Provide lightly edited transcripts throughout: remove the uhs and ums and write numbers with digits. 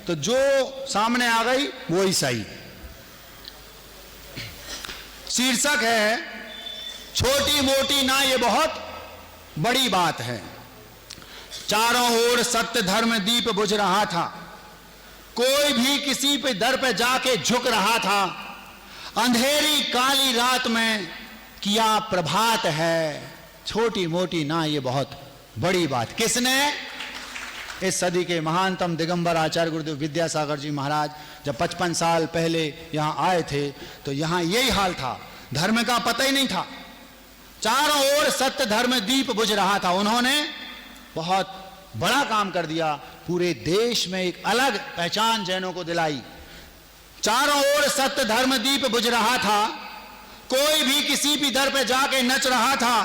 तो जो सामने आ गई वो ही सही। शीर्षक है छोटी मोटी ना ये बहुत बड़ी बात है। चारों ओर सत्य धर्म दीप बुझ रहा था, कोई भी किसी पे दर पे जाके झुक रहा था। अंधेरी काली रात में किया प्रभात है, छोटी मोटी ना ये बहुत बड़ी बात। किसने? इस सदी के महानतम दिगंबर आचार्य गुरुदेव विद्यासागर जी महाराज जब 55 साल पहले यहाँ आए थे तो यहाँ यही हाल था, धर्म का पता ही नहीं था। चारों ओर सत्य धर्म दीप बुझ रहा था। उन्होंने बहुत बड़ा काम कर दिया, पूरे देश में एक अलग पहचान जैनों को दिलाई। चारों ओर सत्य धर्म दीप बुझ रहा था, कोई भी किसी भी दर पे जाके नच रहा था।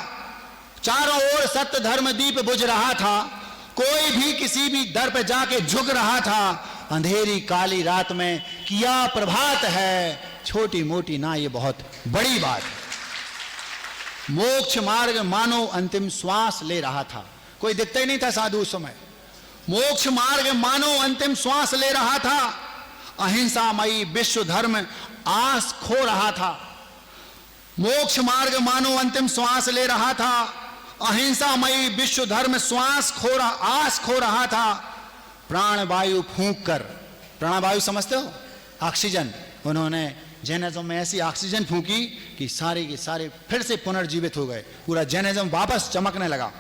चारों ओर सत्य धर्म दीप बुझ रहा था, कोई भी किसी भी दर पे जाके झुक रहा था। अंधेरी काली रात में किया प्रभात है, छोटी मोटी ना ये बहुत बड़ी बात है। मोक्ष मार्ग मानो अंतिम श्वास ले रहा था, कोई दिखता ही नहीं था साधु उस समय। मोक्ष मार्ग मानो अंतिम श्वास ले रहा था, अहिंसामयी विश्व धर्म आस खो रहा था। मोक्ष मार्ग मानो अंतिम श्वास ले रहा था, अहिंसामयी विश्व धर्म आस खो रहा था। प्राण वायु फूंक कर, प्राणवायु समझते हो, ऑक्सीजन, उन्होंने जैनिज्म में ऐसी ऑक्सीजन फूंकी कि सारे के सारे फिर से पुनर्जीवित हो गए, पूरा जैनिज्म वापस चमकने लगा।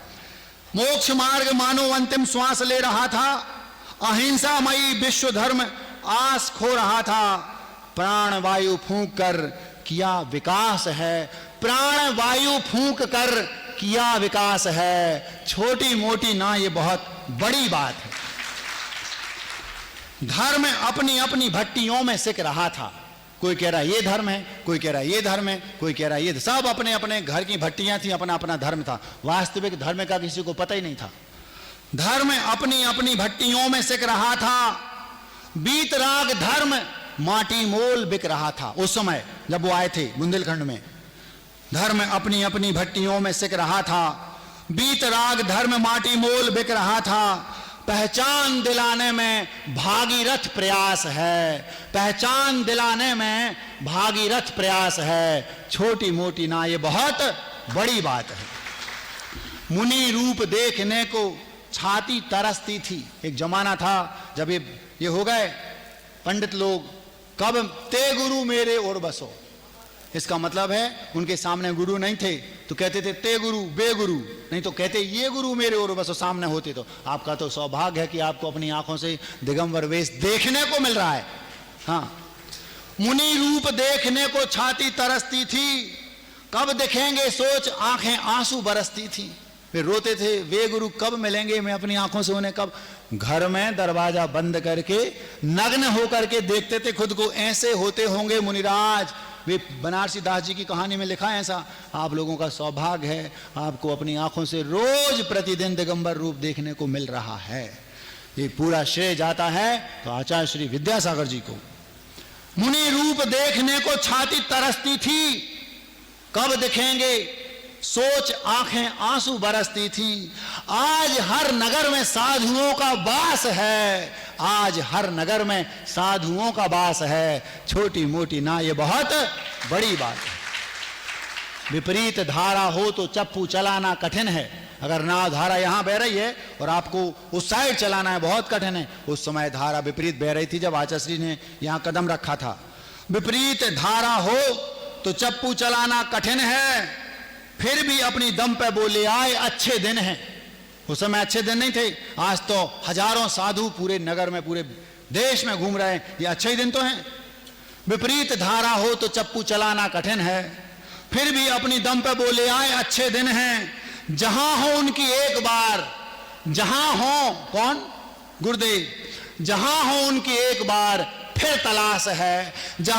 मोक्ष मार्ग मानो अंतिम श्वास ले रहा था, अहिंसामयी विश्व धर्म आस खो रहा था। प्राण वायु फूंक कर किया विकास है, प्राण वायु फूंक कर किया विकास है, छोटी मोटी ना ये बहुत बड़ी बात है। धर्म अपनी अपनी भट्टियों में सिक रहा था, कोई कह रहा ये धर्म है, कोई कह रहा ये धर्म है, कोई कह रहा ये, सब अपने अपने घर की भट्टियां थी, अपना अपना धर्म था। वास्तविक धर्म का किसी को पता ही नहीं था। धर्म अपनी अपनी भट्टियों में सिक रहा था, बीतराग धर्म माटी मोल बिक रहा था। उस समय जब वो आए थे बुंदेलखंड में, धर्म अपनी अपनी भट्टियों में सिक रहा था, बीतराग धर्म माटी मोल बिक रहा था। पहचान दिलाने में भागीरथ प्रयास है, पहचान दिलाने में भागीरथ प्रयास है, छोटी मोटी ना ये बहुत बड़ी बात है। मुनि रूप देखने को छाती तरसती थी। एक जमाना था जब ये हो गए पंडित लोग, कब ते गुरु मेरे और बसो, इसका मतलब है उनके सामने गुरु नहीं थे तो कहते थे ते गुरु बे गुरु, नहीं तो कहते ये गुरु मेरे और बसो सामने होते। तो आपका तो सौभाग्य है कि आपको अपनी आंखों से दिगंबर वेश देखने को मिल रहा है। हाँ, मुनि रूप देखने को छाती तरसती थी, कब दिखेंगे सोच आंखें आंसू बरसती थी। वे रोते थे, वे गुरु कब मिलेंगे, मैं अपनी आंखों से उन्हें कब। घर में दरवाजा बंद करके नग्न होकर के देखते थे खुद को, ऐसे होते होंगे मुनिराज। वे बनारसी दास जी की कहानी में लिखा है ऐसा। आप लोगों का सौभाग्य है, आपको अपनी आंखों से रोज प्रतिदिन दिगंबर रूप देखने को मिल रहा है। ये पूरा श्रेय जाता है तो आचार्य श्री विद्यासागर जी को। मुनि रूप देखने को छाती तरसती थी, कब दिखेंगे सोच आंखें आंसू बरसती थी। आज हर नगर में साधुओं का वास है, आज हर नगर में साधुओं का वास है, छोटी मोटी ना ये बहुत बड़ी बात है। विपरीत धारा हो तो चप्पू चलाना कठिन है। अगर नाव धारा यहां बह रही है और आपको उस साइड चलाना है, बहुत कठिन है। उस समय धारा विपरीत बह रही थी जब आचार्य श्री ने यहां कदम रखा था। विपरीत धारा हो तो चप्पू चलाना कठिन है, फिर भी अपनी दम पे बोले आए अच्छे दिन हैं। उस समय अच्छे दिन नहीं थे, आज तो हजारों साधु पूरे नगर में पूरे देश में घूम रहे हैं, ये अच्छे ही दिन तो हैं। विपरीत धारा हो तो चप्पू चलाना कठिन है, फिर भी अपनी दम पे बोले आए अच्छे दिन हैं। जहां हो उनकी एक बार, जहां हो कौन गुरुदेव, जहां हो उनकी एक बार फिर तलाश है। जहां